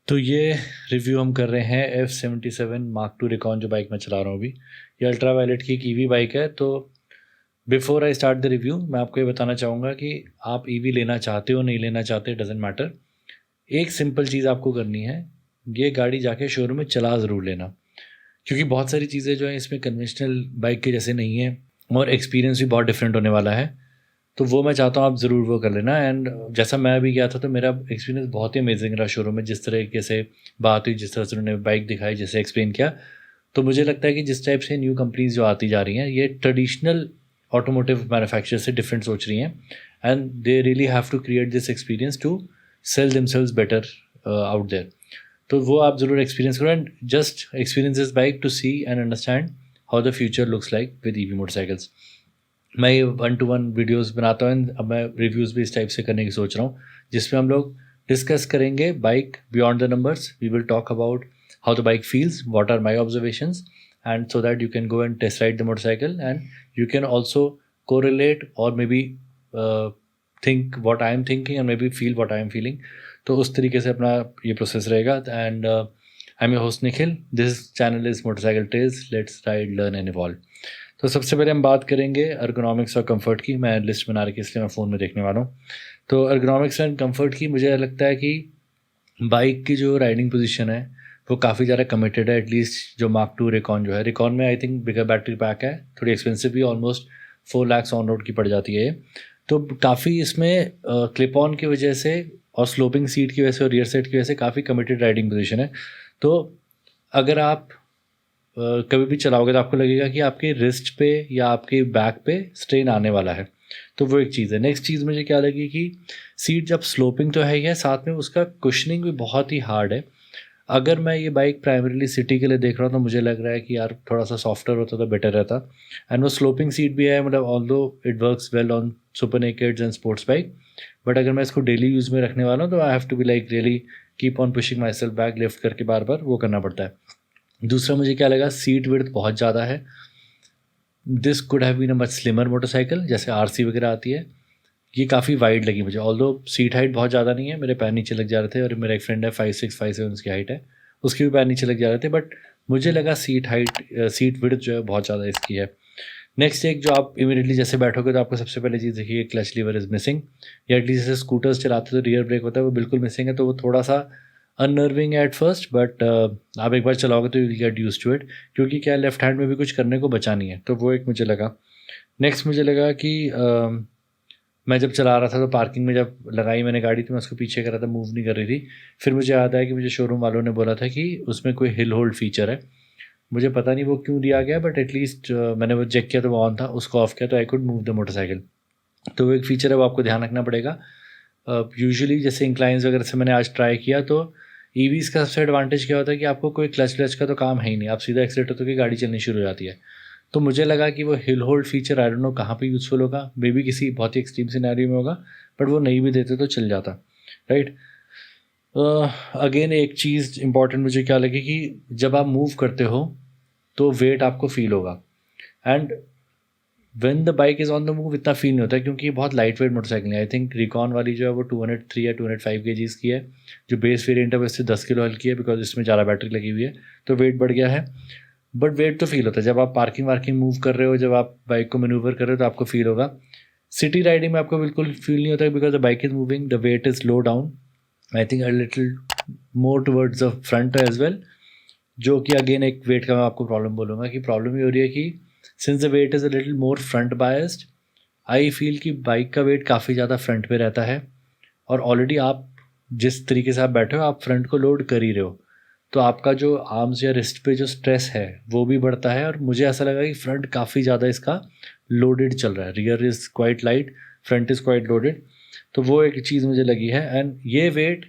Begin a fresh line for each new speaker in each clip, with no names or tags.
तो ये रिव्यू हम कर रहे हैं F77 मार्क टू रिकॉन जो बाइक मैं चला रहा हूँ अभी। ये अल्ट्रा वायलेट की एक ईवी बाइक है। तो before I start the review मैं आपको ये बताना चाहूँगा कि आप ईवी लेना चाहते हो नहीं लेना चाहते डजेंट मैटर। एक सिंपल चीज़ आपको करनी है, ये गाड़ी जाके शोरूम में चला ज़रूर लेना, क्योंकि बहुत सारी चीज़ें जो हैं इसमें कन्वेंशनल बाइक के जैसे नहीं है और एक्सपीरियंस भी बहुत डिफरेंट होने वाला है। तो वो मैं चाहता हूँ आप ज़रूर वो कर लेना। एंड जैसा मैं अभी गया था तो मेरा एक्सपीरियंस बहुत ही अमेजिंग रहा शोरूम में। जिस तरीके से बात हुई, जिस तरह से उन्होंने बाइक दिखाई, जैसे एक्सप्लेन किया, तो मुझे लगता है कि जिस टाइप से न्यू कंपनीज जो आती जा रही हैं ये ट्रेडिशनल ऑटोमोटिव मैन्युफैक्चर से डिफरेंट सोच रही हैं। And they really have to create this experience to sell themselves better out there. तो वो आप ज़रूर एक्सपीरियंस करो and just experience this bike to see and understand how the future looks like with EV motorcycles. मैं ये 1-to-1 videos बनाता हूँ। अब मैं रिव्यूज़ भी इस टाइप से करने की सोच रहा हूँ, जिसमें हम लोग डिस्कस करेंगे bike beyond the numbers. We will talk about how the bike feels, what are my observations, and so that you can go and test ride the motorcycle and you can also correlate और maybe think what I am thinking and maybe feel what I am feeling. तो उस तरीके से अपना ये process रहेगा। And I am your host Nikhil, this channel is motorcycle tales, let's ride learn and evolve. तो सबसे पहले हम बात करेंगे अर्गोनॉमिक्स और कंफर्ट की। मैं लिस्ट बना रखी इसलिए मैं फ़ोन में देखने वाला हूँ। तो अर्गोनॉमिक्स एंड कंफर्ट की मुझे लगता है कि बाइक की जो राइडिंग पोजीशन है वो काफ़ी ज़्यादा कमिटेड है। एटलीस्ट जो मार्क टू रिकॉन जो है, रिकॉन में I think bigger battery pack है, थोड़ी एक्सपेंसिव भी, ऑलमोस्ट 4 लाख ऑन रोड की पड़ जाती है ये। तो काफ़ी इसमें क्लिप ऑन की वजह से और स्लोपिंग सीट की वजह से और रियर सेट की वजह से काफ़ी कमिटेड राइडिंग पोजीशन है। तो अगर आप कभी भी चलाओगे तो आपको लगेगा कि आपके रिस्ट पे या आपके बैक पे स्ट्रेन आने वाला है। तो वो एक चीज़ है। नेक्स्ट चीज़ मुझे क्या लगी कि सीट जब स्लोपिंग तो है ही है, साथ में उसका कुशनिंग भी बहुत ही हार्ड है। अगर मैं ये बाइक प्राइमरीली सिटी के लिए देख रहा हूँ तो मुझे लग रहा है कि यार थोड़ा सा सॉफ्टर होता तो बेटर रहता। एंड वो स्लोपिंग सीट भी है, मतलब although it works well on super nakeds and sports bike, but अगर मैं इसको डेली यूज़ में रखने वाला हूँ तो I have to be like really keep on pushing myself back, lift करके बार बार वो करना पड़ता है। दूसरा मुझे क्या लगा, सीट विड्थ बहुत ज़्यादा है। This could have been a much slimmer motorcycle, जैसे आरसी वगैरह आती है। ये काफ़ी वाइड लगी मुझे, ऑल्दो सीट हाइट बहुत ज़्यादा नहीं है, मेरे पैर नीचे लग जा रहे थे। और मेरा एक फ्रेंड है 5'6", 5'7" उसकी हाइट है, उसके भी पैर नीचे लग जा रहे थे। बट मुझे लगा सीट विड्थ जो है बहुत ज़्यादा इसकी है। नेक्स्ट एक जो आप इमीडिएटली जैसे बैठोगे तो आपको सबसे पहले चीज़ देखिए, क्लच लीवर इज़ मिसिंग, या एटलीस्ट जैसे स्कूटर्स चलाते तो रियर ब्रेक होता है वो बिल्कुल मिसिंग है। तो वो थोड़ा सा अननर्विंग है एट फर्स्ट, बट आप एक बार चलाओगे तो you will get used to it, क्योंकि क्या लेफ्ट हैंड में भी कुछ करने को बचा नहीं है। तो वो एक मुझे लगा। नेक्स्ट मुझे लगा कि मैं जब चला रहा था तो पार्किंग में जब लगाई मैंने गाड़ी तो मैं उसको पीछे कर रहा था, मूव नहीं कर रही थी। फिर मुझे याद आया कि मुझे शोरूम वालों ने बोला था कि उसमें कोई हिल होल्ड फीचर है। मुझे पता नहीं वो क्यों दिया गया, बट एटलीस्ट मैंने वो चेक किया तो वो ऑन था, उसको ऑफ किया तो I could move the motorcycle. तो वो एक फ़ीचर है, वो आपको ध्यान रखना पड़ेगा। यूजुअली जैसे इंक्लाइंस वगैरह से मैंने आज ट्राई किया तो ईवीज़ का सबसे एडवांटेज क्या होता है कि आपको कोई क्लच व्लच का तो काम है ही नहीं, आप सीधा एक्सीलेटर तो की गाड़ी चलनी शुरू हो जाती है। तो मुझे लगा कि वो hill hold feature I don't know कहाँ पे यूज़फुल होगा, मे बी किसी बहुत ही एक्सट्रीम सिनेरियो में होगा, बट वो नहीं भी देते तो चल जाता, राइट। अगेन एक चीज़ इंपॉर्टेंट मुझे क्या लगी कि जब आप मूव करते हो तो वेट आपको फील होगा। And when the bike is on the move इतना फील नहीं होता है, क्योंकि ये बहुत लाइट वेट मोटरसाइकिल है। आई थिंक रिकॉन वाली जो है वो 203 या 205 केजीज़ की है। जो बेस वेरिएंट है वो इससे 10 किलो हल्की है, बिकॉज इसमें ज़्यादा बैटरी लगी हुई है, तो वेट बढ़ गया है। बट वेट तो फील होता है जब आप पार्किंग वार्किंग मूव कर रहे हो, जब आप बाइक को मैन्यूवर कर रहे हो तो आपको फील होगा। सिटी राइडिंग में आपको बिल्कुल फील नहीं होता, because the bike is moving, the weight is low down, I think a little more towards the front as well. जो कि अगेन एक वेट का मैं आपको प्रॉब्लम बोलूँगा कि प्रॉब्लम ये हो रही है कि since the weight is a little more front biased, I feel कि बाइक का वेट काफ़ी ज़्यादा फ्रंट पे रहता है। और ऑलरेडी आप जिस तरीके से आप बैठे हो आप फ्रंट को लोड कर ही रहे हो, तो आपका जो आर्म्स या रिस्ट पे जो स्ट्रेस है वो भी बढ़ता है। और मुझे ऐसा लगा कि फ्रंट काफ़ी ज़्यादा इसका लोडेड चल रहा है, rear is quite light, front is quite loaded. तो वो एक चीज़ मुझे लगी है। एंड ये वेट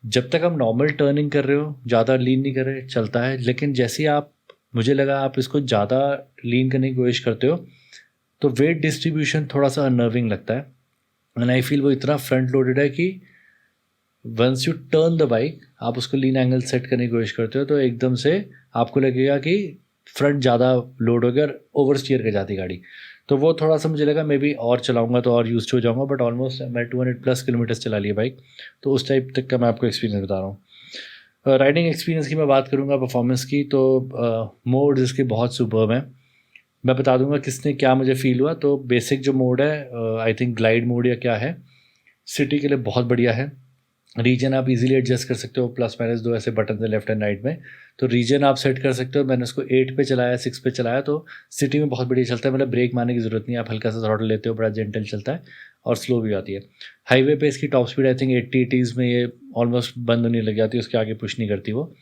जब तक आप नॉर्मल टर्निंग कर रहे हो, ज़्यादा लीन नहीं कर रहे, चलता है। लेकिन जैसे ही आप, मुझे लगा आप इसको ज़्यादा लीन करने की कोशिश करते हो तो वेट डिस्ट्रीब्यूशन थोड़ा सा अनर्विंग लगता है। एंड आई फील वो इतना फ्रंट लोडेड है कि once you turn the bike, आप उसको लीन एंगल सेट करने की कोशिश करते हो तो एकदम से आपको लगेगा कि फ्रंट ज़्यादा लोड हो गया और ओवर स्टीयर कर जाती गाड़ी। तो वो थोड़ा सा मुझे लगा मे बी और चलाऊंगा तो और यूज हो जाऊंगा, बट ऑलमोस्ट मैं 200+ किलोमीटर चला लिया बाइक। तो उस टाइप तक का मैं आपको एक्सपीरियंस बता रहा हूँ। राइडिंग एक्सपीरियंस की मैं बात करूँगा, परफॉर्मेंस की, तो मोड्स इसके बहुत सुपर्ब हैं। मैं बता दूंगा किसने क्या मुझे फ़ील हुआ। तो बेसिक जो मोड है, आई थिंक ग्लाइड मोड या क्या है, सिटी के लिए बहुत बढ़िया है। रीजन आप इजीली एडजस्ट कर सकते हो, प्लस माइनस दो ऐसे बटन है लेफ्ट एंड राइट में, तो रीजन आप सेट कर सकते हो। मैंने उसको 8 पे चलाया, 6 पे चलाया, तो सिटी में बहुत बढ़िया चलता है। मतलब ब्रेक मारने की ज़रूरत नहीं है, आप हल्का सा थ्रॉटल लेते हो, बड़ा जेंटल चलता है और स्लो भी आती है। हाईवे पे इसकी top speed I think 80-80s में ये ऑलमोस्ट बंद होने लग जाती है, उसके आगे पुश नहीं करती वो।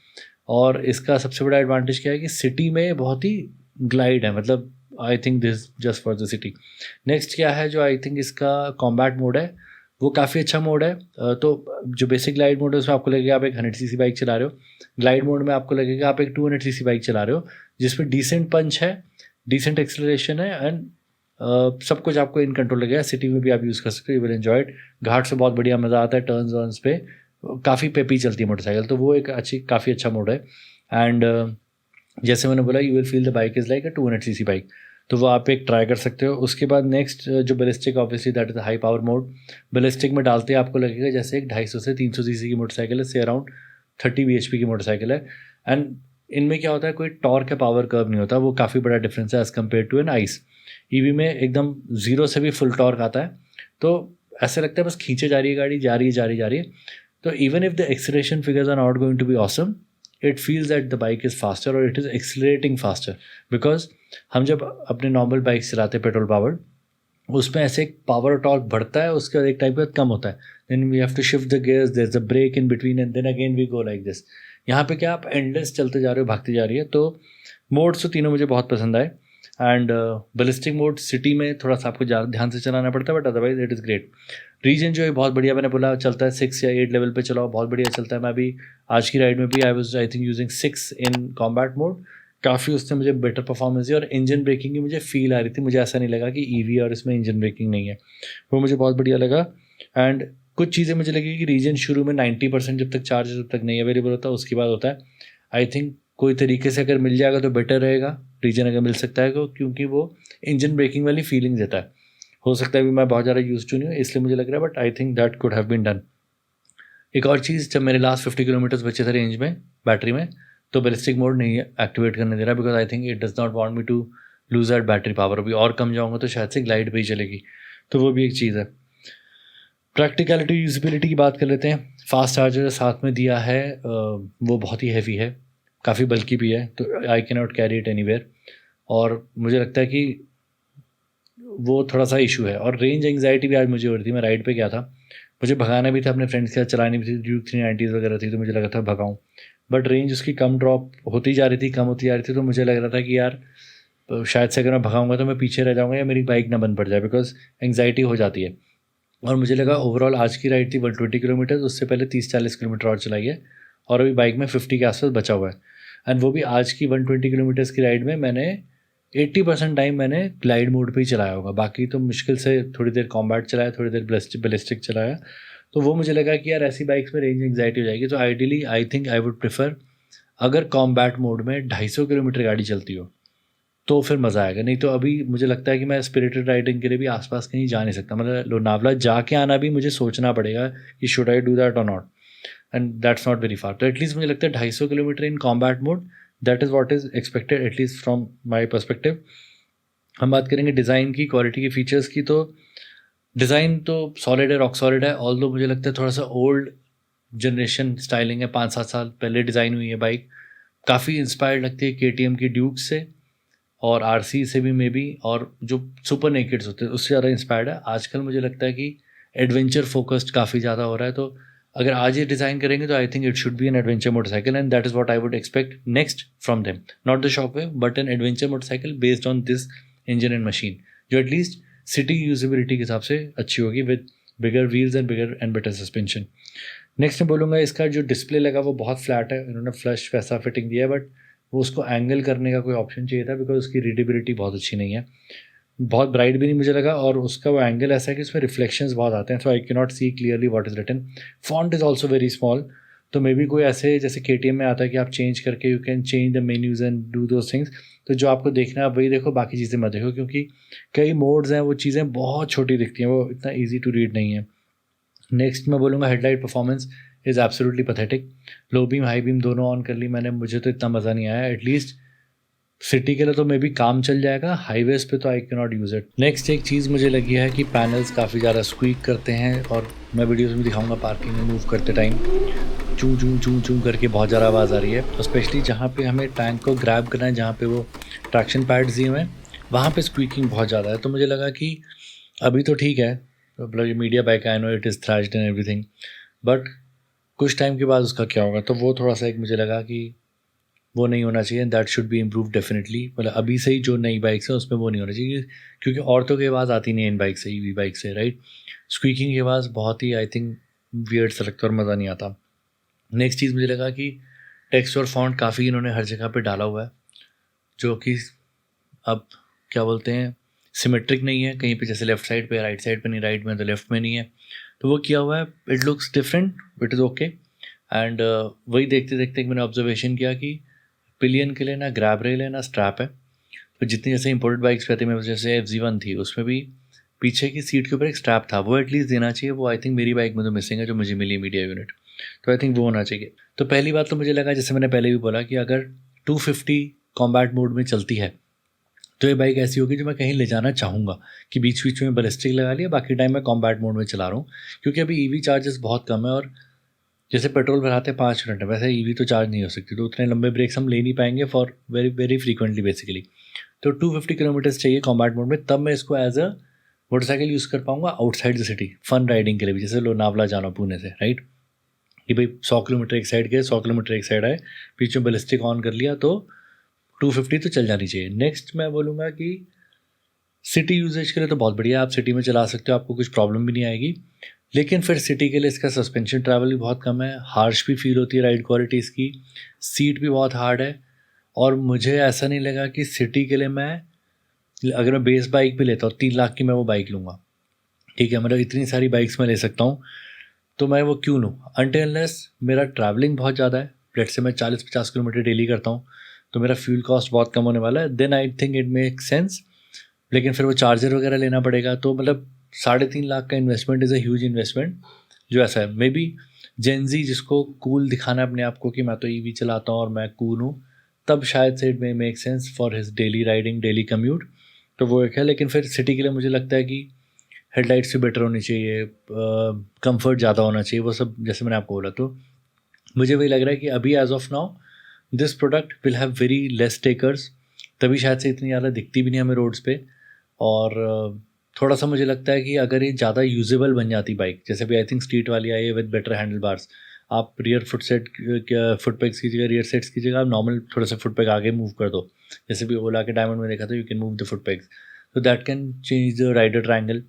और इसका सबसे बड़ा एडवांटेज क्या है कि सिटी में बहुत ही ग्लाइड है, मतलब I think this just for the city. Next क्या है, जो आई थिंक इसका कॉम्बैट मोड है, वो काफ़ी अच्छा मोड है। तो जो बेसिक ग्लाइड मोड है उसमें आपको लगेगा आप एक 100cc बाइक चला रहे हो। ग्लाइड मोड में आपको लगेगा आप एक 200cc बाइक चला रहे हो, जिसमें डिसेंट पंच है, डिसेंट एक्सेलरेशन है, एंड सब कुछ आपको इन कंट्रोल लगेगा। सिटी में भी आप यूज़ कर सकते हो, यू विल एन्जॉय इट। घाट से बहुत बढ़िया मज़ा आता है, टर्न्स वर्न्स पे काफ़ी पेपी चलती है मोटरसाइकिल, तो वो एक काफ़ी अच्छा मोड है। एंड जैसे मैंने बोला, you will feel the bike is like a 200cc bike, तो वो आप एक ट्राई कर सकते हो। उसके बाद नेक्स्ट जो ballistic, obviously that is high power mode. Ballistic में डालते ही आपको लगेगा जैसे एक 250 से 300cc की मोटरसाइकिल है, से अराउंड 30 bhp की मोटरसाइकिल है। एंड इनमें क्या होता है, कोई टॉर्क या पावर कर्व नहीं होता, वो काफ़ी बड़ा डिफरेंस है as compare to an ICE. EV में एकदम ज़ीरो से भी फुल टॉर्क आता है, तो ऐसा लगता है बस खींचे जा रही है गाड़ी, जा रही है, जा रही, जा रही है। तो even if the acceleration figures are not going to be awesome, it feels that the bike is faster or it is accelerating faster, because हम जब अपने नॉर्मल बाइक चलाते हैं पेट्रोल पावर्ड, उसमें ऐसे एक पावर टॉर्क बढ़ता है, उसके बाद एक टाइप का कम होता है, then we have to shift the gears, there is a break in between and then again we go like this. यहाँ पे क्या आप एंडलेस चलते जा रहे हो, भागती जा रही है। तो मोड्स तो तीनों मुझे बहुत पसंद आए। एंड बैलिस्टिक मोड सिटी में थोड़ा सा आपको ध्यान से चलाना पड़ता है, but otherwise it is great. Reason जो है बहुत बढ़िया, मैंने बोला चलता है 6 या 8 लेवल पे चलाओ, बहुत बढ़िया चलता है। मैं अभी आज की राइड में भी I think using 6 in combat mode, काफ़ी उसने मुझे बेटर परफॉर्मेंस दी, और इंजन ब्रेकिंग की मुझे फील आ रही थी। मुझे ऐसा नहीं लगा कि ईवी और इसमें इंजन ब्रेकिंग नहीं है, वो मुझे बहुत बढ़िया लगा। एंड कुछ चीज़ें मुझे लगी कि रीजन शुरू में 90% जब तक चार्ज जब तक नहीं अवेलेबल होता, उसके बाद होता है। आई थिंक कोई तरीके से अगर मिल जाएगा तो बेटर रहेगा, रीजन अगर मिल सकता है, क्योंकि वो इंजन ब्रेकिंग वाली फीलिंग देता है। हो सकता है भी मैं बहुत ज़्यादा यूज टू नहीं हूँ, इसलिए मुझे लग रहा है, but I think that could have been done. एक और चीज़, जब मेरे लास्ट 50 किलोमीटर्स बचे थे रेंज में बैटरी में, तो बैलिस्टिक मोड नहीं एक्टिवेट करने दे रहा, because I think it does not want me to lose that battery power. अभी और कम जाऊँगा तो शायद से ग्लाइड पे ही चलेगी, तो वो भी एक चीज़ है। प्रैक्टिकलिटी, यूजिबिलिटी की बात कर लेते हैं। फास्ट चार्जर साथ में दिया है, वो बहुत ही हैवी है, काफ़ी बल्कि भी है, तो आई can not carry it anywhere, और मुझे लगता है कि वो थोड़ा सा इशू है। और रेंज एंग्जाइटी भी आज मुझे हो रही थी, मैं राइड पे गया था, मुझे भगाना भी था, अपने फ्रेंड्स के साथ चलानी भी थी, ड्यूक 390 वगैरह थी, तो मुझे लगा था भगाऊँ, बट रेंज उसकी कम ड्रॉप होती जा रही थी, कम होती जा रही थी, तो मुझे लग रहा था कि यार शायद से अगर मैं भगाऊंगा तो मैं पीछे रह जाऊँगा या मेरी बाइक ना बंद पड़ जाए, बिकॉज एंग्जाइटी हो जाती है। और मुझे लगा ओवरऑल आज की राइड थी 120 किलोमीटर, उससे पहले 30-40 किलोमीटर और चलाई है, और अभी बाइक में 50 के आसपास बचा हुआ है। एंड वो भी आज की 120 किलोमीटर्स की राइड में मैंने 80% टाइम मैंने ग्लाइड मोड पे ही चलाया होगा, बाकी तो मुश्किल से थोड़ी देर कॉम्बैट चलाया, थोड़ी देर बैलिस्टिक चलाया। तो वो मुझे लगा कि यार ऐसी बाइक्स में रेंज एंग्जाइटी हो जाएगी, तो ideally I think I would prefer, अगर कॉम्बैट मोड में 250 किलोमीटर गाड़ी चलती हो तो फिर मज़ा आएगा। नहीं तो अभी मुझे लगता है कि मैं स्पिरिटेड राइडिंग के लिए भी आसपास कहीं जा नहीं सकता, मतलब लोनावला जाके आना भी मुझे सोचना पड़ेगा कि शुड आई डू दैट और not, and that's not very far. तो एटलीस्ट मुझे लगता है 250 kilometre in combat mode, that is what is expected, at least from my perspective. हम बात करेंगे डिज़ाइन की, क्वालिटी की, फीचर्स की, तो डिज़ाइन तो सॉलिड है, रॉक सॉलिड है, ऑल्दो मुझे लगता है थोड़ा सा ओल्ड जनरेशन स्टाइलिंग है, 5-7 साल पहले डिज़ाइन हुई है बाइक, काफ़ी इंस्पायर्ड लगती है KTM की ड्यूक से और RC से भी मे बी, और जो सुपर नेकेड्स होते हैं उससे ज़्यादा इंस्पायर्ड है। आजकल मुझे लगता है कि एडवेंचर फोकस्ड काफ़ी ज़्यादा हो रहा है, तो अगर आज ये डिज़ाइन करेंगे तो I think it should be an adventure motorcycle, and that is what I would expect next from them, not the shockwave but an adventure motorcycle based on this engine and machine, जो at least city usability के हिसाब से अच्छी होगी, with bigger wheels and bigger and better suspension. Next मैं बोलूँगा इसका जो डिस्प्ले लगा वो बहुत फ्लैट है, इन्होंने फ्लश वैसा फिटिंग दिया है, बट वो उसको एंगल करने का कोई ऑप्शन चाहिए था, बिकॉज उसकी रीडेबिलिटी बहुत अच्छी नहीं है, बहुत ब्राइट भी नहीं मुझे लगा, और उसका वो एंगल ऐसा है कि उसमें रिफ्लेक्शंस बहुत आते हैं, so I can not see clearly what is written. Font is also very small, तो मे बी कोई ऐसे जैसे KTM में आता है कि आप चेंज करके you can change the menus and do those things, तो जो आपको देखना है आप वही देखो, बाकी चीज़ें मत देखो, क्योंकि कई मोड्स हैं वो चीज़ें बहुत छोटी दिखती हैं, वो इतना ईजी टू रीड नहीं है। नेक्स्ट मैं बोलूँगा headlight performance, is absolutely pathetic. Low beam high beam दोनों ऑन कर ली मैंने, मुझे तो इतना मज़ा नहीं आया। एटलीस्ट सिटी के लिए तो मे बी काम चल जाएगा, हाईवेज़ पे तो आई can not use it. Next एक चीज़ मुझे लगी है कि पैनल्स काफ़ी ज़्यादा स्क्वीक करते हैं, और मैं वीडियोज़ में दिखाऊंगा पार्किंग में मूव करते टाइम चूं चूं चूं चूं करके बहुत ज़्यादा आवाज़ आ रही है। स्पेशली जहाँ पे हमें टैंक को ग्रैब करना है, जहाँ पे वो ट्रैक्शन पैड्स दिए हुए हैं, वहाँ पे स्क्वीकिंग बहुत ज़्यादा है। तो मुझे लगा कि अभी तो ठीक है, मतलब ये media bike, I know it is thrashed and everything, but कुछ टाइम के बाद उसका क्या होगा। तो वो थोड़ा सा एक मुझे लगा कि वो नहीं होना चाहिए, that should be improve definitely. मतलब अभी से ही जो नई बाइक्स है उसमें वो नहीं होना चाहिए, क्योंकि औरतों की आवाज़ आती नहीं है इन बाइक से, ईवी बाइक से, राइट। स्क्वीकिंग की आवाज़ बहुत ही आई थिंक वियर्ड सा लगता है और मज़ा नहीं आता। नेक्स्ट चीज़ मुझे लगा कि टेक्स्ट और फॉन्ट काफ़ी इन्होंने हर जगह पे डाला हुआ है, जो कि अब क्या बोलते हैं, सिमेट्रिक नहीं है। कहीं पे जैसे लेफ़्ट साइड पे, राइट साइड पे नहीं, राइट में तो लेफ़्ट में नहीं है, तो वो किया हुआ है। It looks different, it is okay. And वही देखते देखते मैंने ऑब्जर्वेशन किया कि पिलियन के लिए ना ग्रैब रेल है ना स्ट्रैप है। तो जितनी जैसे इंपोर्टेड बाइक्स पे आती है, जैसे FZ1 थी, उसमें भी पीछे की सीट के ऊपर एक स्ट्रैप था, वो एटलीस्ट देना चाहिए। वो आई थिंक मेरी बाइक में तो मिसिंग है, जो मुझे मिली मीडिया यूनिट, तो आई थिंक वो होना चाहिए। तो पहली बात तो मुझे लगा, जैसे मैंने पहले भी बोला, कि अगर 250 कॉम्बैट मोड में चलती है तो ये बाइक ऐसी होगी जो मैं कहीं ले जाना चाहूँगा, कि बीच बीच में बैलिस्टिक लगा लिया, बाकी टाइम मैं कॉम्बैट मोड में चला रहा हूँ। क्योंकि अभी ईवी चार्जेस बहुत कम है, और जैसे पेट्रोल भराते 5 मिनट है, वैसे ईवी तो चार्ज नहीं हो सकती, तो उतने लंबे ब्रेक्स हम ले नहीं पाएंगे for very very frequently basically. तो 250 किलोमीटर्स चाहिए कॉम्बैट मोड में, तब मैं इसको एज अ मोटरसाइकिल यूज़ कर पाऊंगा outside the city, fun riding के लिए भी, जैसे लोनावला जाना पुणे से, राइट, कि भाई 100 किलोमीटर एक साइड गए, 100 किलोमीटर एक साइड आए, बीच में बैलिस्टिक ऑन कर लिया, तो 250 तो चल जानी चाहिए। नेक्स्ट मैं बोलूँगा कि सिटी यूजेज के लिए तो बहुत बढ़िया है, आप सिटी में चला सकते हो, आपको कुछ प्रॉब्लम भी नहीं आएगी। लेकिन फिर सिटी के लिए इसका सस्पेंशन ट्रैवल भी बहुत कम है, हार्श भी फील होती है राइड क्वालिटी इसकी, सीट भी बहुत हार्ड है। और मुझे ऐसा नहीं लगा कि सिटी के लिए मैं, अगर मैं बेस बाइक भी लेता हूँ 3 लाख की, मैं वो बाइक लूँगा, ठीक है, मतलब इतनी सारी बाइक्स मैं ले सकता हूँ, तो मैं वो क्यों लूँ, अनटिल अनलेस मेरा ट्रैवलिंग बहुत ज़्यादा है। लेट से मैं 40-50 किलोमीटर डेली करता हूँ, तो मेरा फ्यूल कॉस्ट बहुत कम होने वाला है, then I think it make sense. लेकिन फिर वो चार्जर वगैरह लेना पड़ेगा, तो मतलब 3.5 लाख का investment is a huge investment. जो ऐसा है, मे बी जेनजी जिसको कूल दिखाना है अपने आप को कि मैं तो ईवी चलाता हूँ और मैं कूल हूँ, तब शायद से it may make sense for his daily riding, daily commute, तो वो एक है। लेकिन फिर सिटी के लिए मुझे लगता है कि हेडलाइट्स भी बेटर होनी चाहिए, कंफर्ट ज़्यादा होना चाहिए, वो सब जैसे मैंने आपको बोला। तो मुझे वही लग रहा है कि अभी as of now this product will have very less takers, तभी शायद से इतनी ज़्यादा दिखती भी नहीं हमें रोड्स पे। और थोड़ा सा मुझे लगता है कि अगर ये ज़्यादा यूजेबल बन जाती बाइक, जैसे भी आई थिंक स्ट्रीट वाली आई है विद बेटर हैंडल बार्स, आप रियर फुट पेग्स की जगह, रियर सेट्स की जगह आप नॉर्मल थोड़ा सा फुट पेग आगे मूव कर दो, जैसे भी ओला के डायमंड में देखा था, you can move the foot pegs, तो that can change the rider triangle,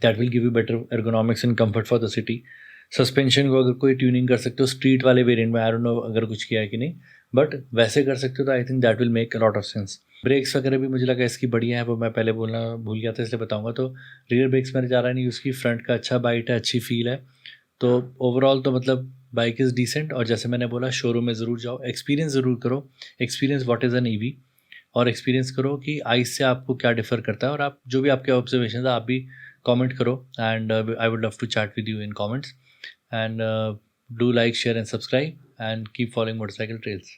that will give you better ergonomics and comfort for the city. Suspension को अगर कोई ट्यूनिंग कर सकते हो स्ट्रीट वाले वेरिएंट में, आई डोंट नो अगर कुछ किया है कि नहीं, बट वैसे कर सकते हो, तो I think that will make a lot of sense. Brakes वगैरह भी मुझे लगा इसकी बढ़िया है, वो मैं पहले बोलना भूल गया था, इसलिए बताऊंगा। तो रियर ब्रेक्स मैंने ज़्यादा नहीं यूज़ की, फ्रंट का अच्छा बाइट है, अच्छी फील है, तो ओवरऑल तो मतलब बाइक इज़ डिसेंट। और जैसे मैंने बोला, शोरूम में ज़रूर जाओ, एक्सपीरियंस ज़रूर करो, experience what is an EV, और एक्सपीरियंस करो कि आइस से आपको क्या डिफ़र करता है। और आप जो भी आपके ऑब्जर्वेशन है, आप भी कमेंट करो, and I would love to chat with you in comments, and do like, share and subscribe, and keep following motorcycle trails.